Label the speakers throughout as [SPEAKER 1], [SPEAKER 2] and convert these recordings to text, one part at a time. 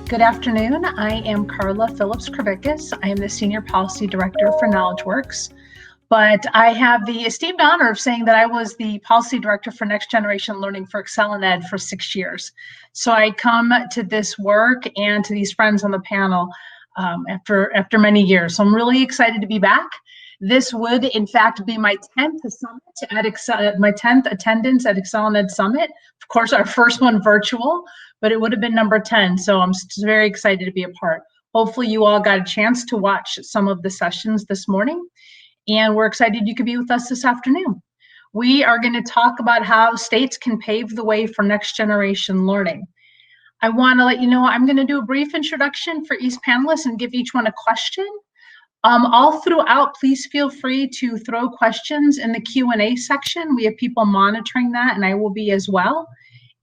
[SPEAKER 1] Good afternoon. I am Karla Phillips-Krivickas. I am the Senior Policy Director for KnowledgeWorks, but I have the esteemed honor of saying that I was the Policy Director for Next Generation Learning for ExcelinEd for 6 years. So I come to this work and to these friends on the panel after many years. So I'm really excited to be back. This would, in fact, be my 10th summit my 10th attendance at ExcelinEd Summit. Of course, our first one virtual, but it would have been number 10. So I'm very excited to be a part. Hopefully you all got a chance to watch some of the sessions this morning, and we're excited you could be with us this afternoon. We are going to talk about how states can pave the way for next generation learning. I want to let you know I'm going to do a brief introduction for each panelist and give each one a question. All throughout, please feel free to throw questions in the Q&A section. We have people monitoring that, and I will be as well.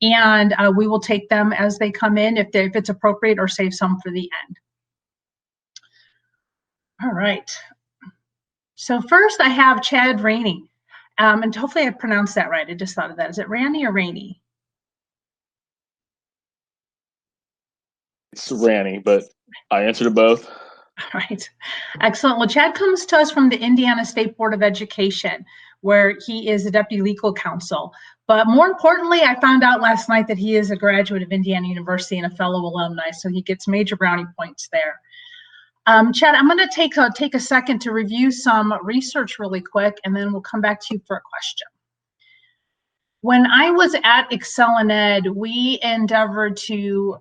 [SPEAKER 1] And we will take them as they come in if it's appropriate, or save some for the end. All right. So first I have Chad Ranney. And hopefully I pronounced that right. I just thought of that. Is it Ranney or Ranney?
[SPEAKER 2] It's Ranney, but I answered to both.
[SPEAKER 1] All right, excellent. Well, Chad comes to us from the Indiana State Board of Education, where he is a deputy legal counsel. But more importantly, I found out last night that he is a graduate of Indiana University and a fellow alumni, so he gets major brownie points there. Chad, I'm going to take a second to review some research really quick, and then we'll come back to you for a question. When I was at ExcelinEd, we endeavored to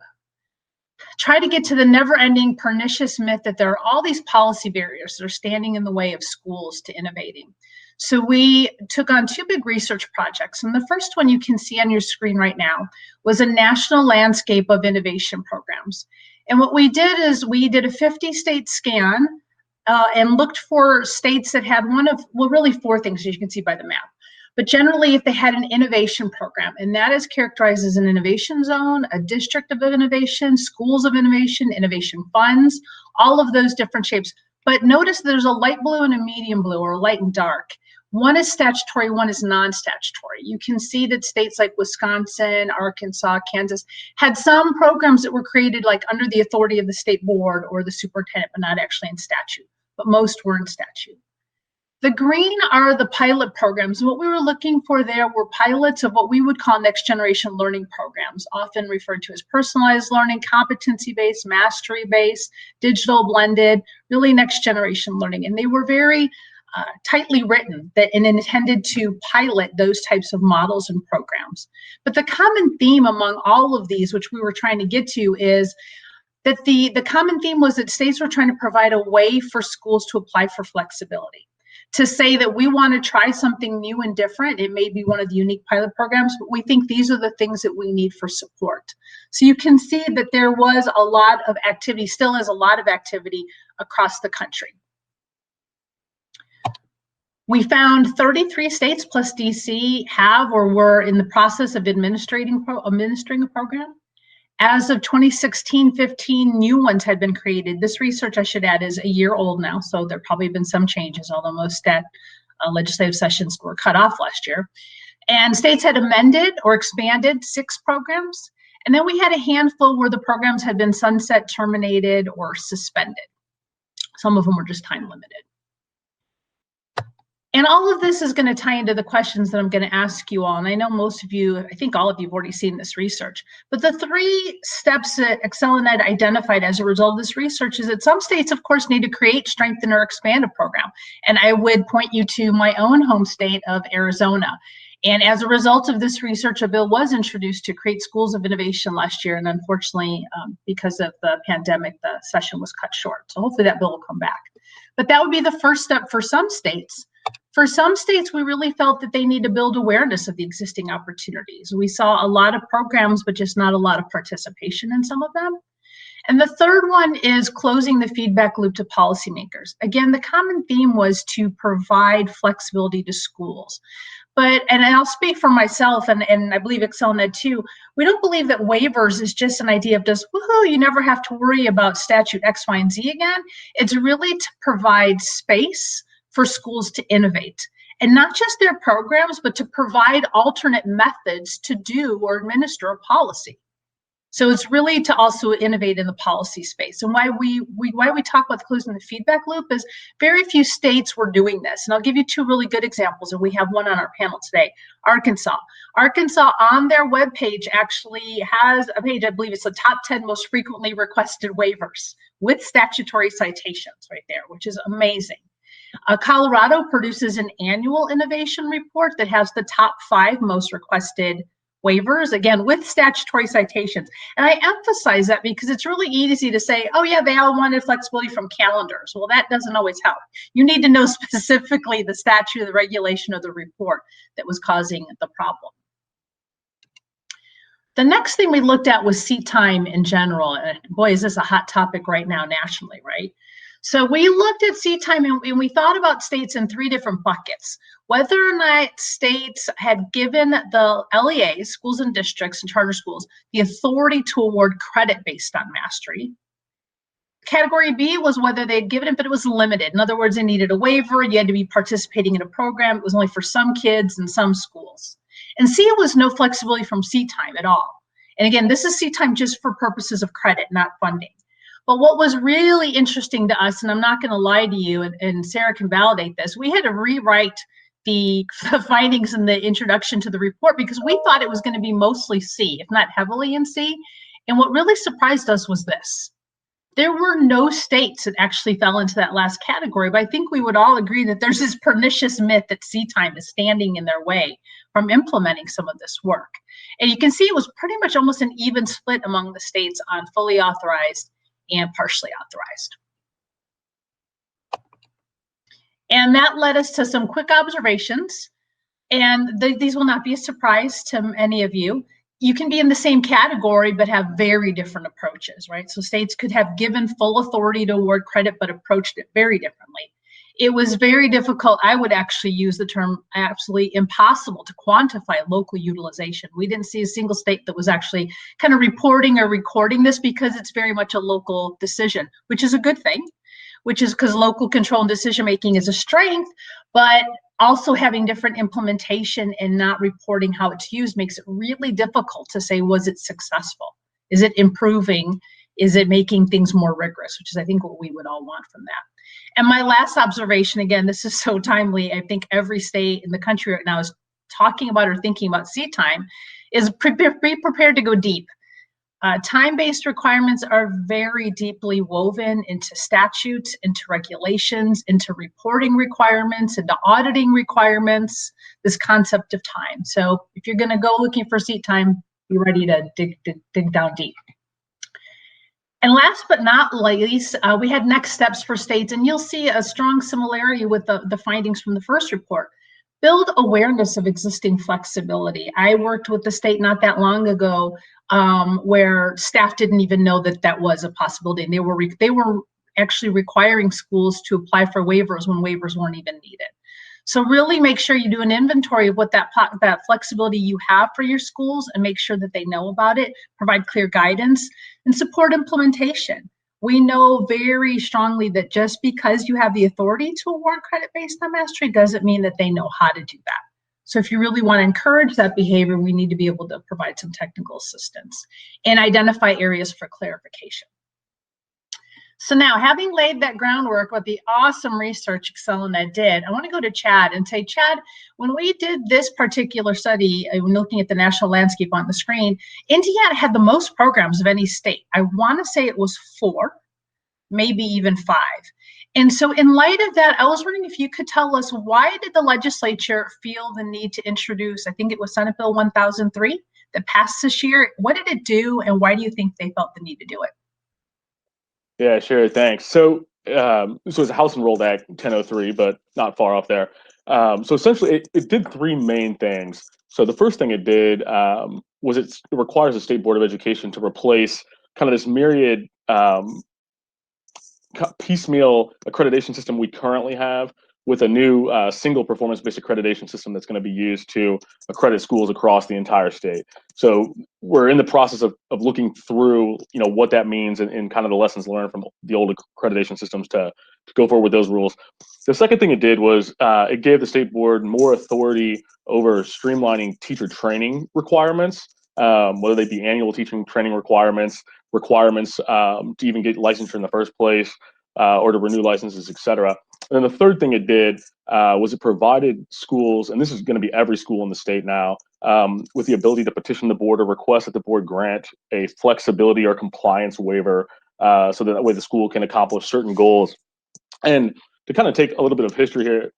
[SPEAKER 1] try to get to the never-ending pernicious myth that there are all these policy barriers that are standing in the way of schools to innovating. So we took on 2 big research projects, and the first one you can see on your screen right now was a national landscape of innovation programs. And what we did is we did a 50-state scan and looked for states that had really 4 things, as you can see by the map. But generally, if they had an innovation program, and that is characterized as an innovation zone, a district of innovation, schools of innovation, innovation funds, all of those different shapes. But notice there's a light blue and a medium blue, or light and dark. One is statutory, one is non-statutory. You can see that states like Wisconsin, Arkansas, Kansas had some programs that were created like under the authority of the state board or the superintendent, but not actually in statute. But most were in statute. The green are the pilot programs. What we were looking for there were pilots of what we would call next generation learning programs, often referred to as personalized learning, competency-based, mastery-based, digital blended, really next generation learning. And they were very tightly written and intended to pilot those types of models and programs. But the common theme among all of these, which we were trying to get to, is that the common theme was that states were trying to provide a way for schools to apply for flexibility. To say that we want to try something new and different. It may be one of the unique pilot programs, but we think these are the things that we need for support. So you can see that there was a lot of activity, still is a lot of activity across the country. We found 33 states plus DC have or were in the process of administering a program. As of 2016, 15 new ones had been created. This research, I should add, is a year old now, so there probably been some changes, although most legislative sessions were cut off last year. And states had amended or expanded 6 programs. And then we had a handful where the programs had been sunset, terminated, or suspended. Some of them were just time limited. And all of this is going to tie into the questions that I'm going to ask you all. And I know most of you, I think all of you have already seen this research. But the 3 steps that ExcelinEd identified as a result of this research is that some states, of course, need to create, strengthen, or expand a program. And I would point you to my own home state of Arizona. And as a result of this research, a bill was introduced to create schools of innovation last year. And unfortunately, because of the pandemic, the session was cut short. So hopefully that bill will come back. But that would be the first step for some states. For some states, we really felt that they need to build awareness of the existing opportunities. We saw a lot of programs, but just not a lot of participation in some of them. And the third one is closing the feedback loop to policymakers. Again, the common theme was to provide flexibility to schools. And I'll speak for myself, and I believe ExcelinEd too, we don't believe that waivers is just an idea of just, woohoo, you never have to worry about statute X, Y, and Z again. It's really to provide space for schools to innovate. And not just their programs, but to provide alternate methods to do or administer a policy. So it's really to also innovate in the policy space. And why we talk about closing the feedback loop is very few states were doing this. And I'll give you two really good examples, and we have one on our panel today. Arkansas. Arkansas on their webpage actually has a page, I believe it's the top 10 most frequently requested waivers with statutory citations right there, which is amazing. Colorado produces an annual innovation report that has the top 5 most requested waivers, again, with statutory citations. And I emphasize that because it's really easy to say, oh yeah, they all wanted flexibility from calendars. Well, that doesn't always help. You need to know specifically the statute, the regulation, or the report that was causing the problem. The next thing we looked at was seat time in general. And boy, is this a hot topic right now nationally, right? So we looked at seat time and we thought about states in 3 different buckets. Whether or not states had given the LEAs, schools and districts and charter schools, the authority to award credit based on mastery. Category B was whether they'd given it, but it was limited. In other words, they needed a waiver. You had to be participating in a program. It was only for some kids and some schools. And C was no flexibility from seat time at all. And again, this is seat time just for purposes of credit, not funding. But what was really interesting to us, and I'm not going to lie to you, and Sarah can validate this, we had to rewrite the findings in the introduction to the report because we thought it was going to be mostly C, if not heavily in C. And what really surprised us was this. There were no states that actually fell into that last category, but I think we would all agree that there's this pernicious myth that seat time is standing in their way from implementing some of this work. And you can see it was pretty much almost an even split among the states on fully authorized and partially authorized. And that led us to some quick observations. And these will not be a surprise to any of you. You can be in the same category, but have very different approaches, right? So states could have given full authority to award credit, but approached it very differently. It was very difficult. I would actually use the term absolutely impossible to quantify local utilization. We didn't see a single state that was actually kind of reporting or recording this because it's very much a local decision, which is a good thing, which is because local control and decision-making is a strength, but also having different implementation and not reporting how it's used makes it really difficult to say, was it successful? Is it improving? Is it making things more rigorous, which is, I think, what we would all want from that. And my last observation, again, this is so timely. I think every state in the country right now is talking about or thinking about seat time, is be prepared to go deep. Time-based requirements are very deeply woven into statutes, into regulations, into reporting requirements, into auditing requirements, this concept of time. So if you're going to go looking for seat time, be ready to dig down deep. And last but not least, we had next steps for states, and you'll see a strong similarity with the findings from the first report. Build awareness of existing flexibility. I worked with the state not that long ago where staff didn't even know that that was a possibility. And they were actually requiring schools to apply for waivers when waivers weren't even needed. So really make sure you do an inventory of what that flexibility you have for your schools and make sure that they know about it, provide clear guidance, and support implementation. We know very strongly that just because you have the authority to award credit based on mastery doesn't mean that they know how to do that. So if you really want to encourage that behavior, we need to be able to provide some technical assistance and identify areas for clarification. So now, having laid that groundwork with the awesome research ExcelinEd did, I want to go to Chad and say, Chad, when we did this particular study, when looking at the national landscape on the screen, Indiana had the most programs of any state. I want to say it was 4, maybe even 5. And so in light of that, I was wondering if you could tell us, why did the legislature feel the need to introduce, I think it was Senate Bill 1003 that passed this year. What did it do, and why do you think they felt the need to do it?
[SPEAKER 2] Yeah, sure. Thanks. So this was a House Enrolled Act 1003, but not far off there. So essentially, it did 3 main things. So the first thing it did was it requires the State Board of Education to replace kind of this myriad piecemeal accreditation system we currently have with a new single performance-based accreditation system that's going to be used to accredit schools across the entire state. So we're in the process of looking through, what that means and kind of the lessons learned from the old accreditation systems to go forward with those rules. The second thing it did was it gave the state board more authority over streamlining teacher training requirements whether they be annual teaching training requirements to even get licensure in the first place, or to renew licenses, et cetera. And then the third thing it did was it provided schools, and this is going to be every school in the state now, with the ability to petition the board or request that the board grant a flexibility or compliance waiver, so that way the school can accomplish certain goals. And to kind of take a little bit of history here,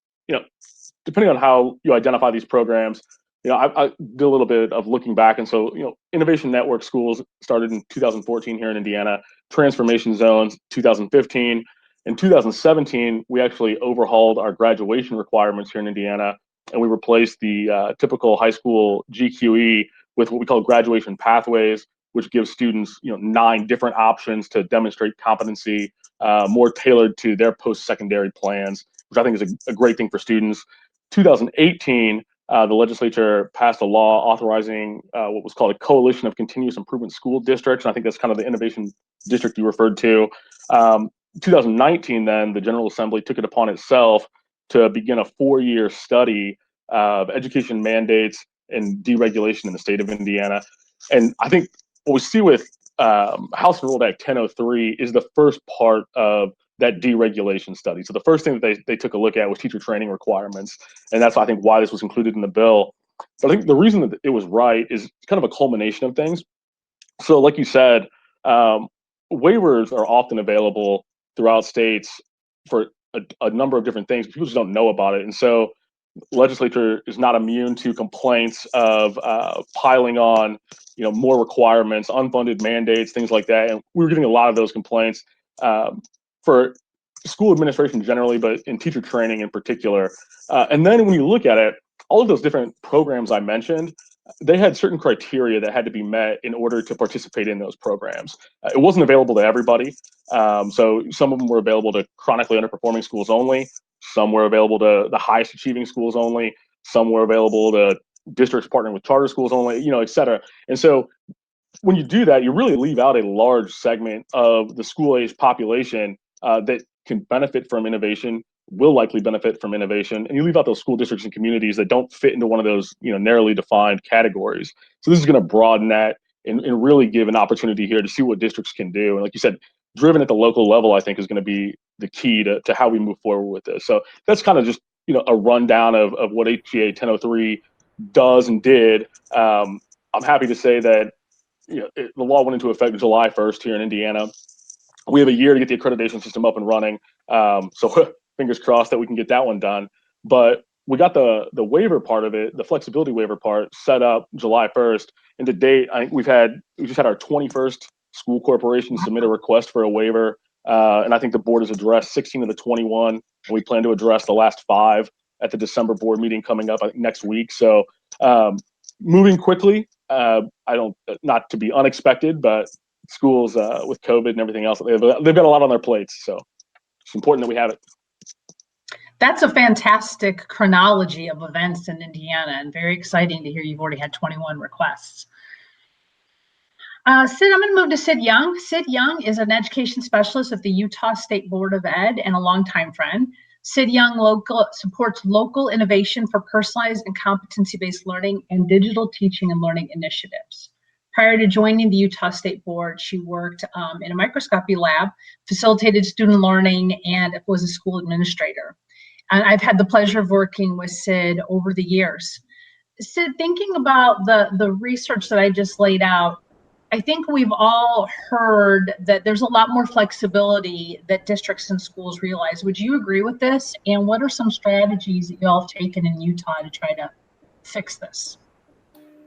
[SPEAKER 2] depending on how you identify these programs, I did a little bit of looking back. And so, Innovation Network schools started in 2014 here in Indiana, Transformation Zones 2015. In 2017, we actually overhauled our graduation requirements here in Indiana, and we replaced the typical high school GQE with what we call graduation pathways, which gives students 9 different options to demonstrate competency, more tailored to their post-secondary plans, which I think is a great thing for students. 2018, the legislature passed a law authorizing what was called a Coalition of Continuous Improvement School Districts, and I think that's kind of the innovation district you referred to. 2019, then, the General Assembly took it upon itself to begin a 4-year study of education mandates and deregulation in the state of Indiana. And I think what we see with House Enrolled Act 1003 is the first part of that deregulation study. So the first thing that they took a look at was teacher training requirements, and that's, I think, why this was included in the bill. But I think the reason that it was right is kind of a culmination of things. So like you said, waivers are often available throughout states for a number of different things. People just don't know about it. And so legislature is not immune to complaints of piling on, more requirements, unfunded mandates, things like that. And we were getting a lot of those complaints for school administration generally, but in teacher training in particular. And then when you look at it, all of those different programs I mentioned, they had certain criteria that had to be met in order to participate in those programs. It wasn't available to everybody. So some of them were available to chronically underperforming schools only. Some were available to the highest achieving schools only. Some were available to districts partnering with charter schools only, et cetera. And so when you do that, you really leave out a large segment of the school-age population that can benefit from innovation, will likely benefit from innovation, and you leave out those school districts and communities that don't fit into one of those narrowly defined categories. So this is going to broaden that and really give an opportunity here to see what districts can do. And like you said, driven at the local level, I think, is going to be the key to how we move forward with this. So that's kind of just a rundown of what HGA 1003 does and did. I'm happy to say that the law went into effect July 1st here in Indiana. We have a year to get the accreditation system up and running. So fingers crossed that we can get that one done. But we got the waiver part of it, the flexibility waiver part, set up July 1st. And to date, I think we just had our 21st school corporation submit a request for a waiver. And I think the board has addressed 16 of the 21, and we plan to address the last 5 at the December board meeting coming up, I think, next week. So moving quickly. Not to be unexpected, but schools with COVID and everything else, they've got a lot on their plates. So it's important that we have it.
[SPEAKER 1] That's a fantastic chronology of events in Indiana, and very exciting to hear you've already had 21 requests. Sid, I'm going to move to Sid Young. Sid Young is an education specialist at the Utah State Board of Ed and a longtime friend. Sid Young supports local innovation for personalized and competency-based learning and digital teaching and learning initiatives. Prior to joining the Utah State Board, she worked in a microscopy lab, facilitated student learning, and was a school administrator. And I've had the pleasure of working with Sid over the years. Sid, thinking about the research that I just laid out, I think we've all heard that there's a lot more flexibility that districts and schools realize. Would you agree with this? And what are some strategies that y'all have taken in Utah to try to fix this?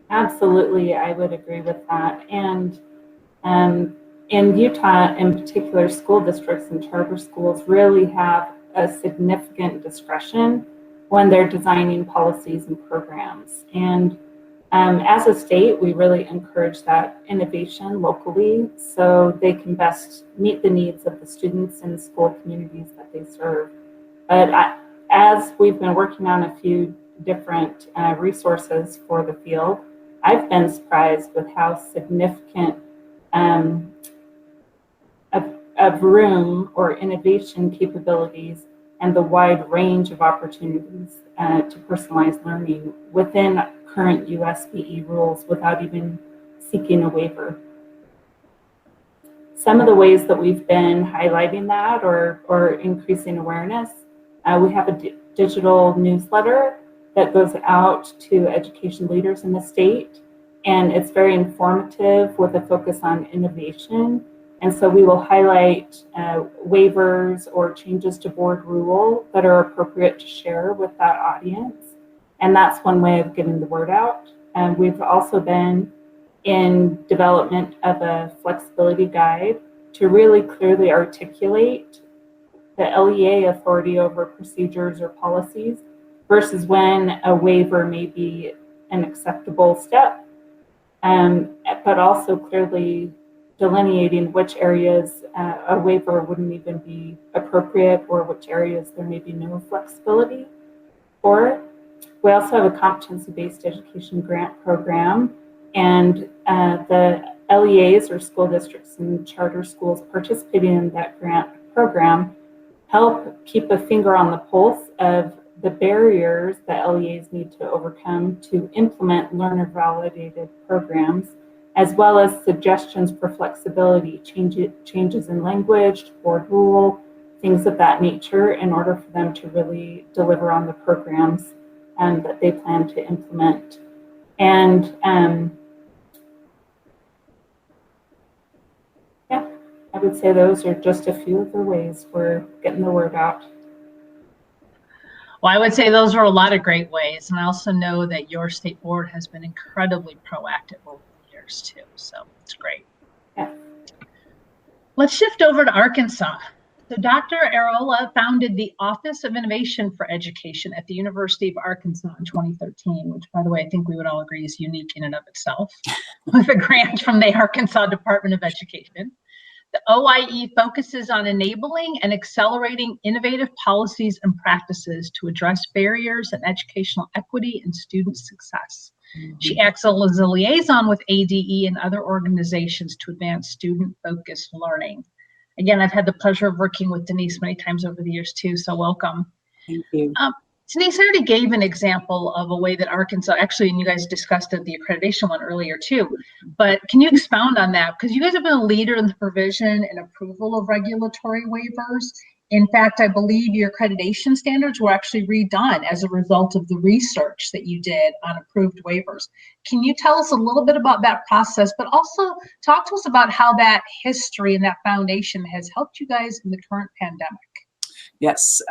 [SPEAKER 3] Absolutely, I would agree with that. And in Utah, in particular, school districts and charter schools really have a significant discretion when they're designing policies and programs. And as a state, we really encourage that innovation locally so they can best meet the needs of the students and the school communities that they serve. But as we've been working on a few different resources for the field, I've been surprised with how significant of room or innovation capabilities and the wide range of opportunities to personalize learning within current USBE rules without even seeking a waiver. Some of the ways that we've been highlighting that or increasing awareness, we have a digital newsletter that goes out to education leaders in the state, and it's very informative with a focus on innovation. And so we will highlight waivers or changes to board rule that are appropriate to share with that audience. And that's one way of getting the word out. And we've also been in development of a flexibility guide to really clearly articulate the LEA authority over procedures or policies versus when a waiver may be an acceptable step, but also clearly delineating which areas a waiver wouldn't even be appropriate or which areas there may be no flexibility for. We also have a competency-based education grant program, and the LEAs or school districts and charter schools participating in that grant program help keep a finger on the pulse of the barriers that LEAs need to overcome to implement learner-validated programs, as well as suggestions for flexibility, changes in language, board rule, things of that nature, in order for them to really deliver on the programs that they plan to implement. And yeah, I would say those are just a few of the ways we're getting the word out.
[SPEAKER 1] Well, I would say those are a lot of great ways. And I also know that your state board has been incredibly proactive over the years too. So it's great.
[SPEAKER 3] Yeah. Let's
[SPEAKER 1] shift over to Arkansas. So Dr. Airola founded the Office of Innovation for Education at the University of Arkansas in 2013, which, by the way, I think we would all agree is unique in and of itself, with a grant from the Arkansas Department of Education. The OIE focuses on enabling and accelerating innovative policies and practices to address barriers in educational equity and student success. She acts as a liaison with ADE and other organizations to advance student-focused learning. Again, I've had the pleasure of working with Denise many times over the years too, so welcome.
[SPEAKER 4] Thank you.
[SPEAKER 1] Denise, I already gave an example of a way that Arkansas, actually, and you guys discussed it, the accreditation one earlier too, but can you expound on that? Because you guys have been a leader in the provision and approval of regulatory waivers. In fact, I believe your accreditation standards were actually redone as a result of the research that you did on approved waivers. Can you tell us a little bit about that process, but also talk to us about how that history and that foundation has helped you guys in the current pandemic?
[SPEAKER 4] Yes,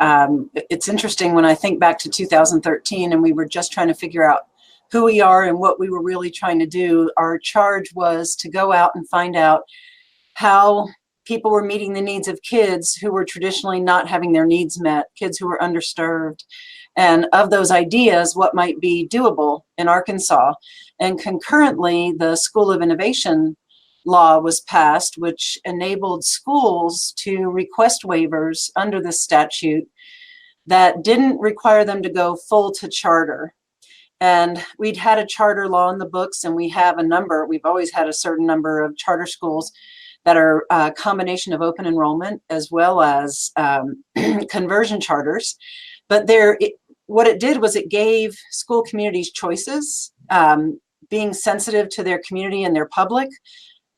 [SPEAKER 4] it's interesting when I think back to 2013 and we were just trying to figure out who we are and what we were really trying to do. Our charge was to go out and find out how people were meeting the needs of kids who were traditionally not having their needs met, kids who were underserved, and of those ideas, what might be doable in Arkansas. And concurrently, the School of Innovation law was passed, which enabled schools to request waivers under the statute that didn't require them to go full to charter. And we'd had a charter law in the books, and we have a number, we've always had a certain number of charter schools that are a combination of open enrollment as well as conversion charters. But what it did was it gave school communities choices, being sensitive to their community and their public.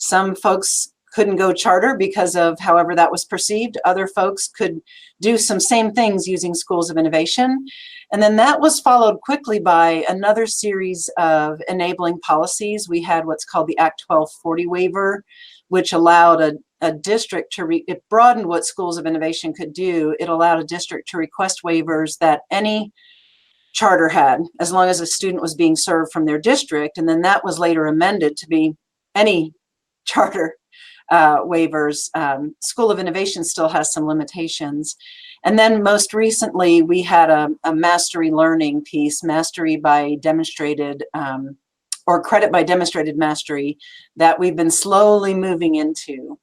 [SPEAKER 4] Some folks couldn't go charter because of however that was perceived. Other folks could do some same things using schools of innovation. And then that was followed quickly by another series of enabling policies. We had what's called the Act 1240 waiver, which allowed a district to, it broadened what schools of innovation could do. It allowed a district to request waivers that any charter had, as long as a student was being served from their district. And then that was later amended to be any charter waivers. School of Innovation still has some limitations. And then most recently, we had a mastery learning piece, mastery by demonstrated, or credit by demonstrated mastery, that we've been slowly moving into.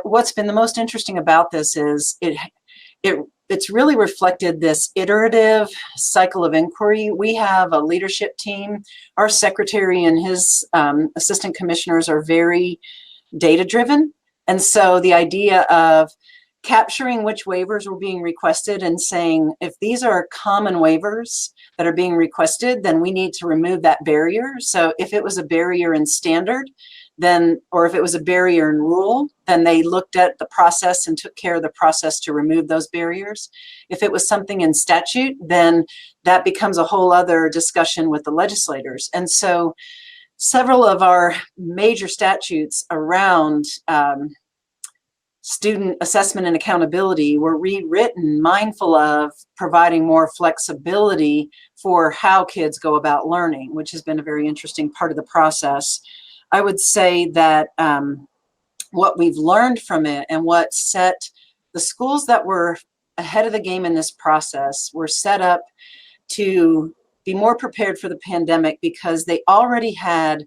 [SPEAKER 4] What's been the most interesting about this is it's really reflected this iterative cycle of inquiry. We have a leadership team. Our secretary and his assistant commissioners are very data-driven. And so the idea of, capturing which waivers were being requested and saying, if these are common waivers that are being requested, then we need to remove that barrier. So if it was a barrier in standard, then, or if it was a barrier in rule, then they looked at the process and took care of the process to remove those barriers. If it was something in statute, then that becomes a whole other discussion with the legislators. And so several of our major statutes around student assessment and accountability were rewritten mindful of providing more flexibility for how kids go about learning, which has been a very interesting part of the process. I would say that what we've learned from it and what set the schools that were ahead of the game in this process were set up to be more prepared for the pandemic because they already had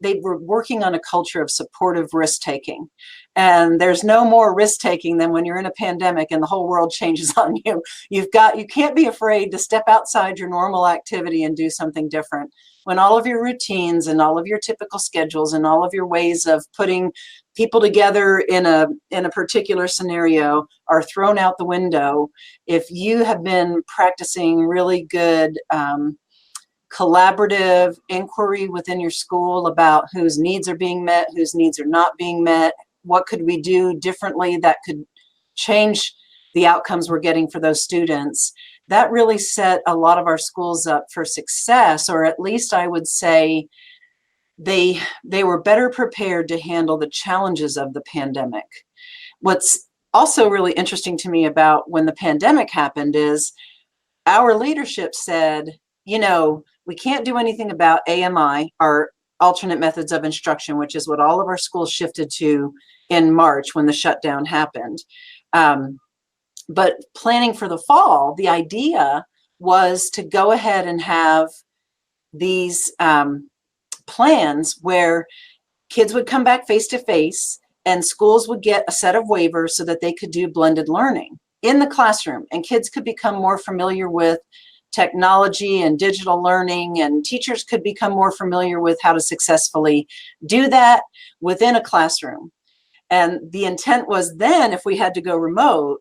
[SPEAKER 4] they were working on a culture of supportive risk-taking. And there's no more risk-taking than when you're in a pandemic and the whole world changes on you. You can't be afraid to step outside your normal activity and do something different. When all of your routines and all of your typical schedules and all of your ways of putting people together in a particular scenario are thrown out the window, if you have been practicing really good collaborative inquiry within your school about whose needs are being met, whose needs are not being met, what could we do differently that could change the outcomes we're getting for those students, that really set a lot of our schools up for success, or at least I would say they were better prepared to handle the challenges of the pandemic. What's also really interesting to me about when the pandemic happened is our leadership said, you know, we can't do anything about AMI, our alternate methods of instruction, which is what all of our schools shifted to in March when the shutdown happened. But planning for the fall, the idea was to go ahead and have these plans where kids would come back face-to-face and schools would get a set of waivers so that they could do blended learning in the classroom, and kids could become more familiar with technology and digital learning, and teachers could become more familiar with how to successfully do that within a classroom. And the intent was then, if we had to go remote,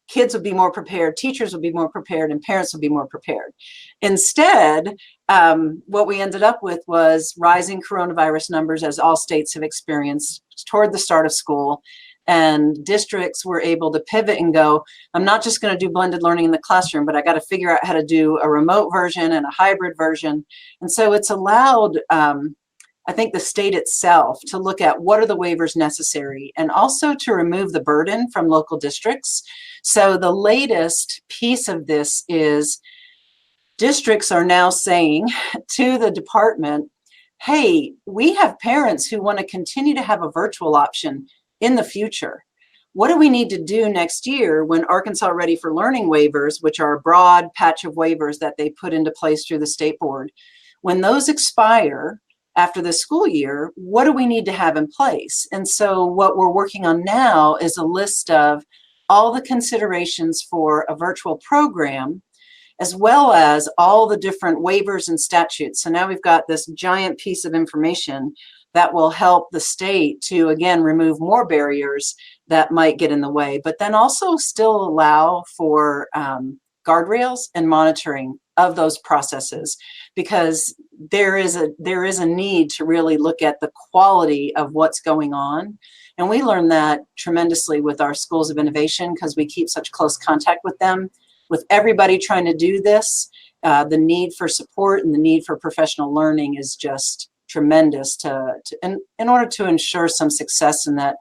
[SPEAKER 4] kids would be more prepared, teachers would be more prepared, and parents would be more prepared. Instead, what we ended up with was rising coronavirus numbers, as all states have experienced toward the start of school. And districts were able to pivot and go, I'm not just going to do blended learning in the classroom, but I got to figure out how to do a remote version and a hybrid version. And so it's allowed, I think, the state itself to look at what are the waivers necessary and also to remove the burden from local districts. So the latest piece of this is districts are now saying to the department, hey, we have parents who want to continue to have a virtual option in the future. What do we need to do next year when Arkansas Ready for Learning waivers, which are a broad patch of waivers that they put into place through the state board, when those expire after the school year, what do we need to have in place? And so what we're working on now is a list of all the considerations for a virtual program, as well as all the different waivers and statutes. So now we've got this giant piece of information that will help the state to, again, remove more barriers that might get in the way, but then also still allow for guardrails and monitoring of those processes, because there is a need to really look at the quality of what's going on. And we learn that tremendously with our schools of innovation because we keep such close contact with them. With everybody trying to do this, the need for support and the need for professional learning is just tremendous in order to ensure some success in that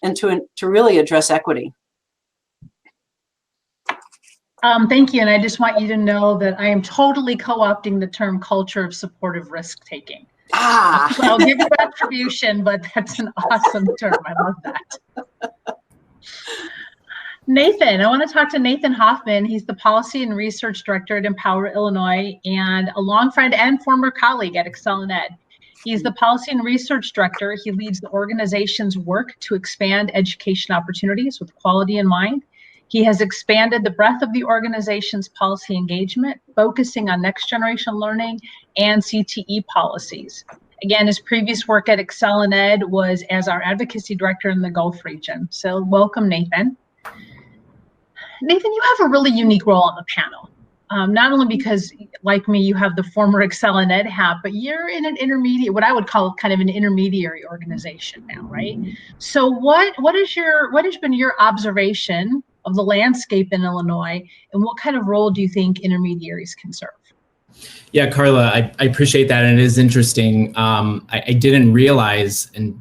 [SPEAKER 4] and to really address equity.
[SPEAKER 1] Thank you, and I just want you to know that I am totally co-opting the term culture of supportive risk-taking.
[SPEAKER 4] Ah!
[SPEAKER 1] So I'll give you attribution, but that's an awesome term. I love that. Nathan, I want to talk to Nathan Hoffman. He's the Policy and Research Director at Empower Illinois and a long friend and former colleague at ExcelinEd. He's the Policy and Research Director. He leads the organization's work to expand education opportunities with quality in mind. He has expanded the breadth of the organization's policy engagement, focusing on next generation learning and CTE policies. Again, his previous work at ExcelinEd was as our advocacy director in the Gulf region. So welcome, Nathan. Nathan, you have a really unique role on the panel. Not only because, like me, you have the former ExcelinEd hat, but you're in an intermediate, what I would call kind of an intermediary organization now, right? So what has been your observation of the landscape in Illinois, and what kind of role do you think intermediaries can serve?
[SPEAKER 5] Yeah, Karla, I appreciate that, and it is interesting. I didn't realize, and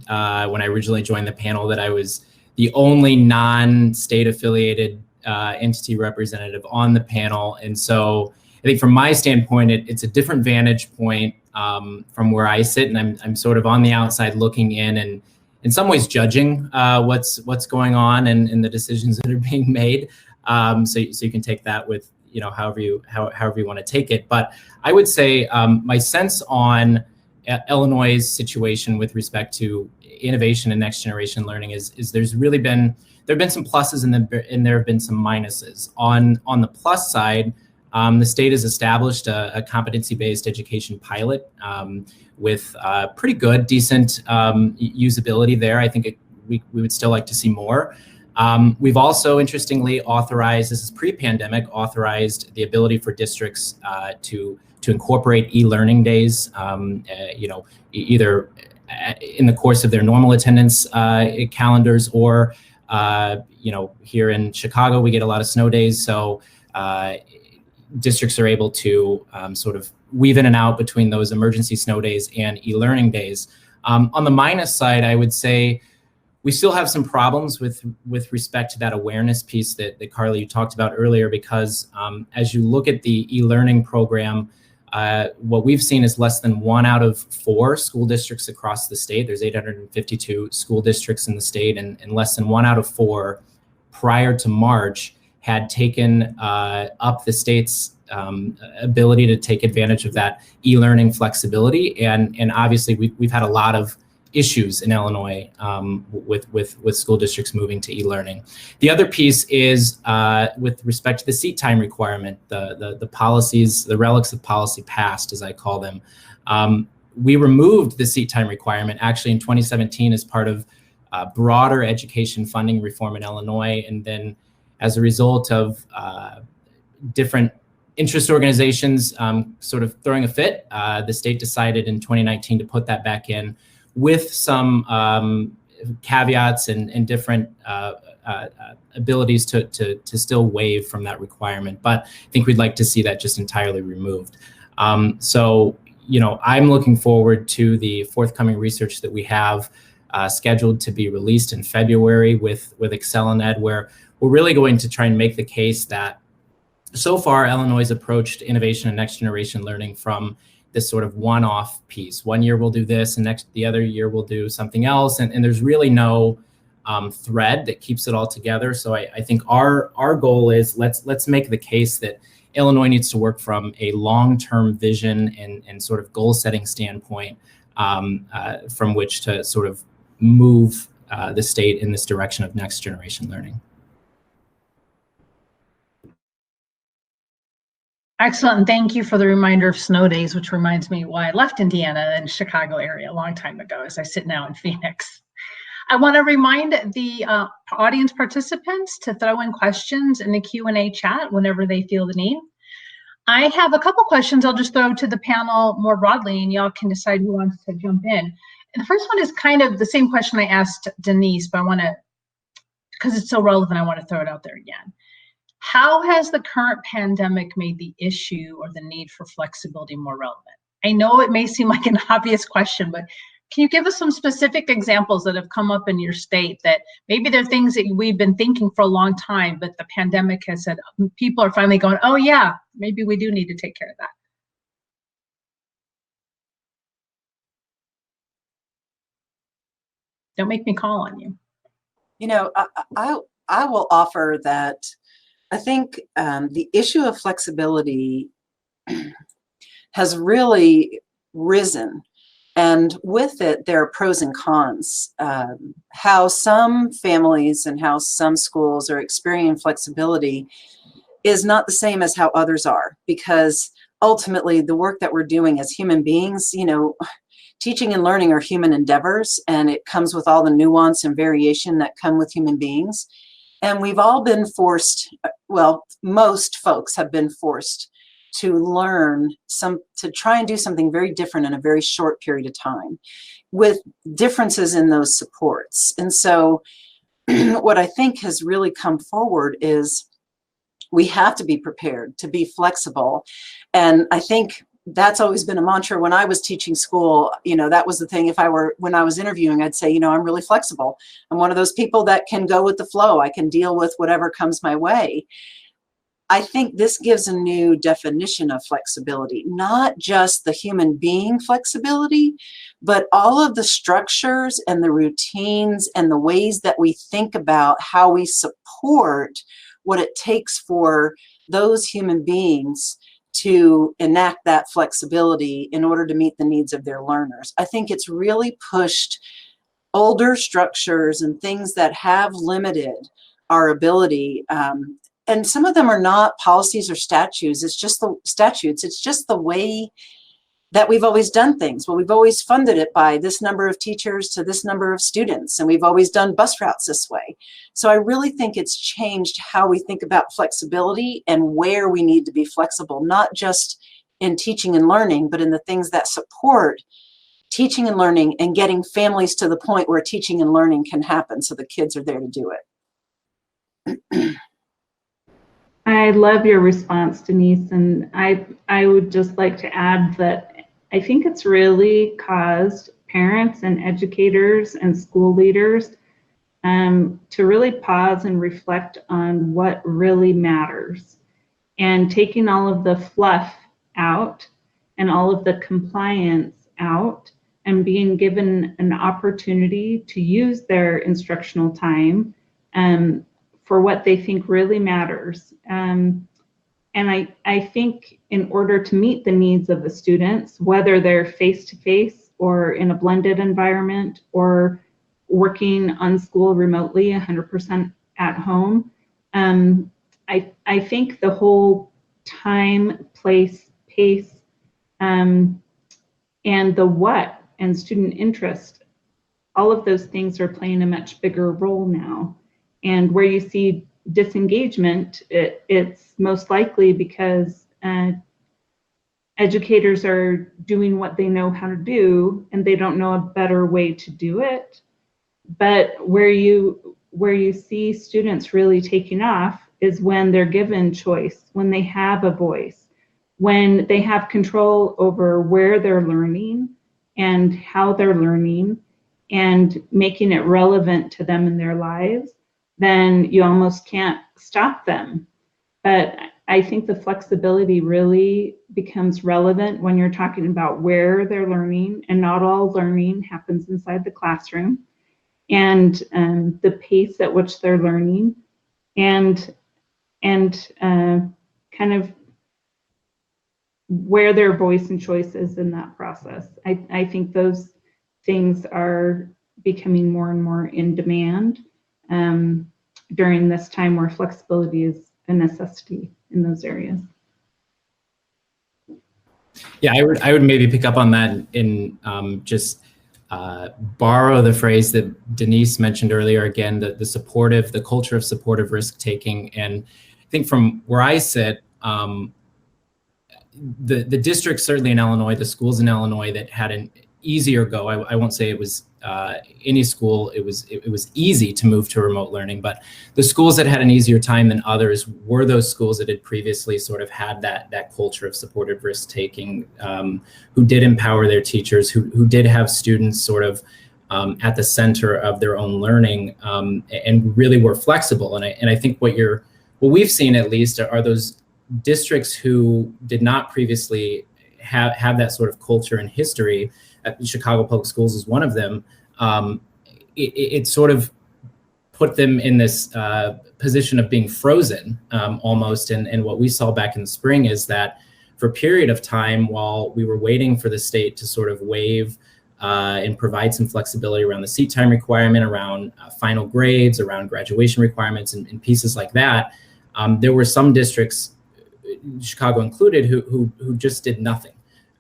[SPEAKER 5] when I originally joined the panel, that I was the only non-state affiliated entity representative on the panel, and so I think from my standpoint, it's a different vantage point from where I sit, and I'm sort of on the outside looking in, and in some ways judging what's going on and the decisions that are being made. So you can take that with however you want to take it. But I would say my sense on Illinois' situation with respect to innovation and next generation learning is there have been some pluses and there have been some minuses. On the plus side, the state has established a competency-based education pilot with pretty good, decent usability there. I think we would still like to see more. We've also, interestingly, authorized, this is pre-pandemic, authorized the ability for districts to incorporate e-learning days, either in the course of their normal attendance calendars, or here in Chicago, we get a lot of snow days, so districts are able to sort of weave in and out between those emergency snow days and e-learning days. On the minus side, I would say we still have some problems with respect to that awareness piece that Karla, you talked about earlier, because as you look at the e-learning program, what we've seen is less than 1 out of 4 school districts across the state. There's 852 school districts in the state, and less than 1 out of 4 prior to March had taken up the state's ability to take advantage of that e-learning flexibility. And obviously we've had a lot of issues in Illinois with school districts moving to e-learning. The other piece is with respect to the seat time requirement, the policies, the relics of policy past, as I call them. We removed the seat time requirement actually in 2017 as part of broader education funding reform in Illinois. And then as a result of different interest organizations sort of throwing a fit, the state decided in 2019 to put that back in, with some caveats and different abilities to still waive from that requirement. But I think we'd like to see that just entirely removed. So, I'm looking forward to the forthcoming research that we have scheduled to be released in February with ExcelinEd, where we're really going to try and make the case that so far Illinois' approached innovation and next generation learning from this sort of one-off piece. 1 year we'll do this, and the other year we'll do something else, and there's really no thread that keeps it all together. So I think our goal is let's make the case that Illinois needs to work from a long-term vision and sort of goal-setting standpoint from which to sort of move the state in this direction of next generation learning.
[SPEAKER 1] Excellent. Thank you for the reminder of snow days, which reminds me why I left Indiana and Chicago area a long time ago, as I sit now in Phoenix. I want to remind the audience participants to throw in questions in the Q&A chat whenever they feel the need. I have a couple questions I'll just throw to the panel more broadly, and y'all can decide who wants to jump in. And the first one is kind of the same question I asked Denise, but I want to, because it's so relevant, I want to throw it out there again. How has the current pandemic made the issue or the need for flexibility more relevant? I know it may seem like an obvious question, but can you give us some specific examples that have come up in your state that maybe they're things that we've been thinking for a long time, but the pandemic has said, people are finally going, oh yeah, maybe we do need to take care of that. Don't make me call on you.
[SPEAKER 4] I will offer that I think the issue of flexibility has really risen, and with it there are pros and cons. How some families and how some schools are experiencing flexibility is not the same as how others are, because ultimately the work that we're doing as human beings, teaching and learning are human endeavors, and it comes with all the nuance and variation that come with human beings. And we've all been forced, well, most folks have been forced to learn to try and do something very different in a very short period of time with differences in those supports. And so what I think has really come forward is we have to be prepared to be flexible. And I think that's always been a mantra when I was teaching school. You know, that was the thing. When I was interviewing, I'd say, you know, I'm really flexible. I'm one of those people that can go with the flow. I can deal with whatever comes my way. I think this gives a new definition of flexibility, not just the human being flexibility, but all of the structures and the routines and the ways that we think about how we support what it takes for those human beings to enact that flexibility in order to meet the needs of their learners. I think it's really pushed older structures and things that have limited our ability. And some of them are not policies or statutes. It's just the way that we've always done things. Well, we've always funded it by this number of teachers to this number of students, and we've always done bus routes this way. So I really think it's changed how we think about flexibility and where we need to be flexible, not just in teaching and learning, but in the things that support teaching and learning and getting families to the point where teaching and learning can happen so the kids are there to do it.
[SPEAKER 3] I love your response, Denise, and I would just like to add that I think it's really caused parents and educators and school leaders to really pause and reflect on what really matters, and taking all of the fluff out and all of the compliance out and being given an opportunity to use their instructional time for what they think really matters. And I think in order to meet the needs of the students, whether they're face-to-face or in a blended environment or working on school remotely 100% at home, I think the whole time, place, pace, and the what and student interest, all of those things are playing a much bigger role now. And where you see disengagement, it's most likely because educators are doing what they know how to do and they don't know a better way to do it. But where you see students really taking off is when they're given choice, when they have a voice, when they have control over where they're learning and how they're learning and making it relevant to them in their lives. Then you almost can't stop them. But I think the flexibility really becomes relevant when you're talking about where they're learning, and not all learning happens inside the classroom, and the pace at which they're learning, and kind of where their voice and choice is in that process. I think those things are becoming more and more in demand during this time where flexibility is a necessity in those areas.
[SPEAKER 5] Yeah, I would maybe pick up on that and just borrow the phrase that Denise mentioned earlier again, the culture of supportive risk taking. And I think from where I sit, the districts certainly in Illinois, the schools in Illinois that had an easier go, I won't say it was any school, it was easy to move to remote learning, but the schools that had an easier time than others were those schools that had previously sort of had that culture of supportive risk taking, who did empower their teachers, who did have students sort of at the center of their own learning, and really were flexible. And I think what we've seen at least are those districts who did not previously have that sort of culture and history. Chicago Public Schools is one of them. It sort of put them in this position of being frozen almost. And what we saw back in the spring is that for a period of time, while we were waiting for the state to sort of waive and provide some flexibility around the seat time requirement, around final grades, around graduation requirements and pieces like that, there were some districts, Chicago included, who just did nothing.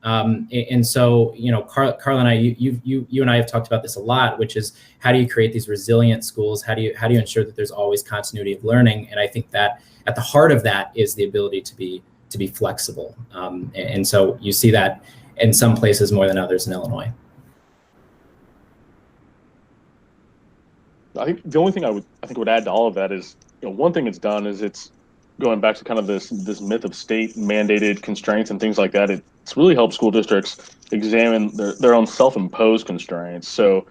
[SPEAKER 5] And so, you know, Karla and I, you and I have talked about this a lot, which is how do you create these resilient schools? How do you ensure that there's always continuity of learning? And I think that at the heart of that is the ability to be flexible. And so you see that in some places more than others in Illinois.
[SPEAKER 2] I think the only thing I think would add to all of that is, you know, one thing it's done is it's going back to kind of this myth of state mandated constraints and things like that. It's really helped school districts examine their own self-imposed constraints. So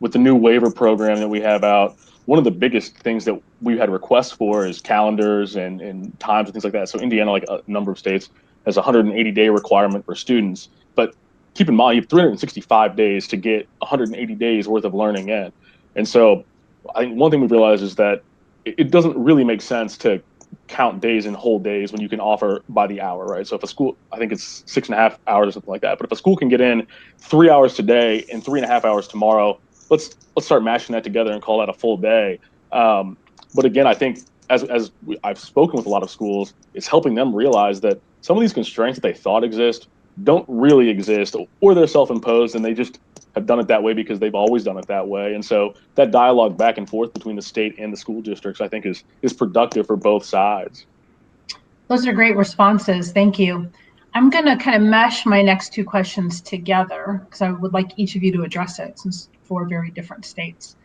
[SPEAKER 2] with the new waiver program that we have out, one of the biggest things that we've had requests for is calendars and times and things like that. So Indiana, like a number of states, has a 180-day requirement for students. But keep in mind, you have 365 days to get 180 days worth of learning in. And so I think one thing we've realized is that it doesn't really make sense to count days in whole days when you can offer by the hour, right? So if a school, I think it's 6.5 hours or something like that, but if a school can get in 3 hours today and 3.5 hours tomorrow, let's start mashing that together and call that a full day. But again, I think as I've spoken with a lot of schools, it's helping them realize that some of these constraints that they thought exist don't really exist, or they're self-imposed and they just have done it that way because they've always done it that way. And so that dialogue back and forth between the state and the school districts, I think is productive for both sides.
[SPEAKER 1] Those are great responses. Thank you. I'm going to kind of mesh my next two questions together because I would like each of you to address it since 4 very different states.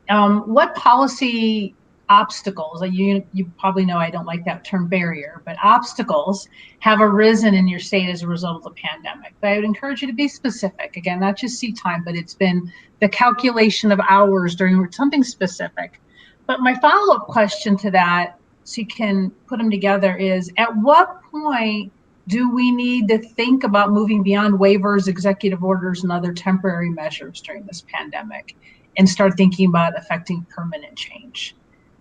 [SPEAKER 1] What policy obstacles, you probably know I don't like that term barrier, but obstacles have arisen in your state as a result of the pandemic? But I would encourage you to be specific. Again, not just seat time, but it's been the calculation of hours during something specific. But my follow-up question to that, so you can put them together, is at what point do we need to think about moving beyond waivers, executive orders, and other temporary measures during this pandemic and start thinking about affecting permanent change?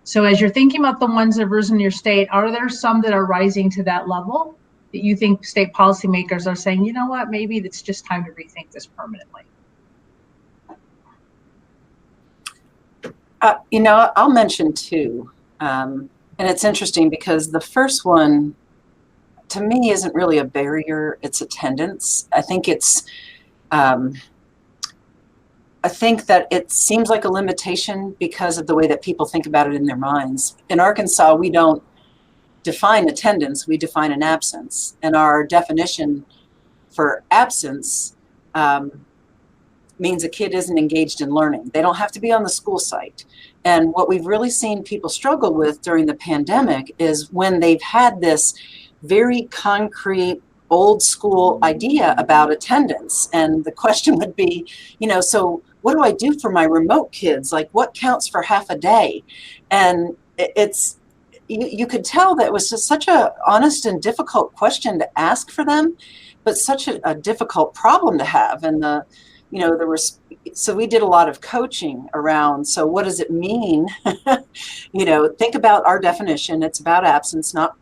[SPEAKER 1] So as you're thinking about the ones that have risen in your state, are there some that are rising to that level that you think state policymakers are saying, you know what, maybe it's just time to rethink this permanently?
[SPEAKER 4] You know, I'll mention 2. And it's interesting because the first one, to me, isn't really a barrier, it's attendance. I think I think that it seems like a limitation because of the way that people think about it in their minds. In Arkansas, we don't define attendance, we define an absence. And our definition for absence means a kid isn't engaged in learning. They don't have to be on the school site. And what we've really seen people struggle with during the pandemic is when they've had this very concrete old school idea about attendance. And the question would be, you know, so what do I do for my remote kids? Like, what counts for half a day? And it's, you could tell that it was just such a honest and difficult question to ask for them, but such a difficult problem to have. And so we did a lot of coaching around, so what does it mean? You know, think about our definition. It's about absence, not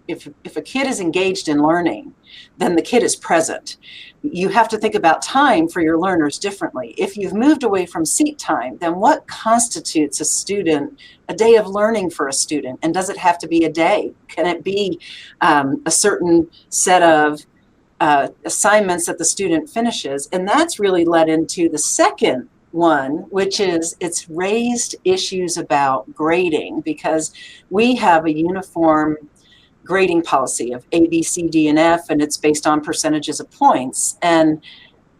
[SPEAKER 4] if a kid is engaged in learning, then the kid is present. You have to think about time for your learners differently. If you've moved away from seat time, then what constitutes a day of learning for a student? And does it have to be a day? Can it be a certain set of assignments that the student finishes? And that's really led into the second one, which is it's raised issues about grading, because we have a uniform grading policy of A, B, C, D, and F, and it's based on percentages of points. And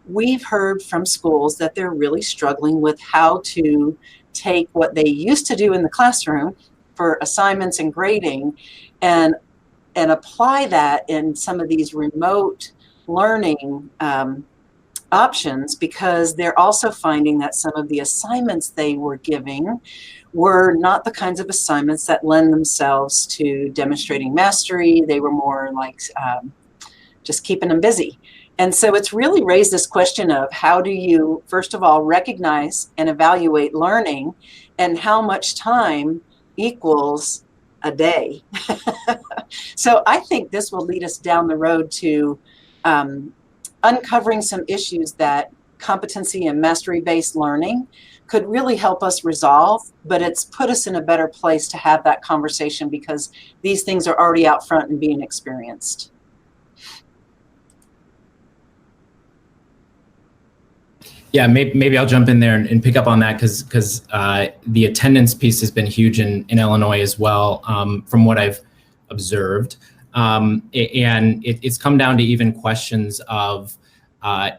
[SPEAKER 4] we've heard from schools that they're really struggling with how to take what they used to do in the classroom for assignments and grading and apply that in some of these remote learning options, because they're also finding that some of the assignments they were giving were not the kinds of assignments that lend themselves to demonstrating mastery. They were more like just keeping them busy. And so it's really raised this question of how do you, first of all, recognize and evaluate learning, and how much time equals a day. So I think this will lead us down the road to uncovering some issues that competency and mastery-based learning could really help us resolve, but it's put us in a better place to have that conversation because these things are already out front and being experienced.
[SPEAKER 5] Yeah, maybe I'll jump in there and pick up on that because the attendance piece has been huge in Illinois as well, from what I've observed. And it's come down to even questions of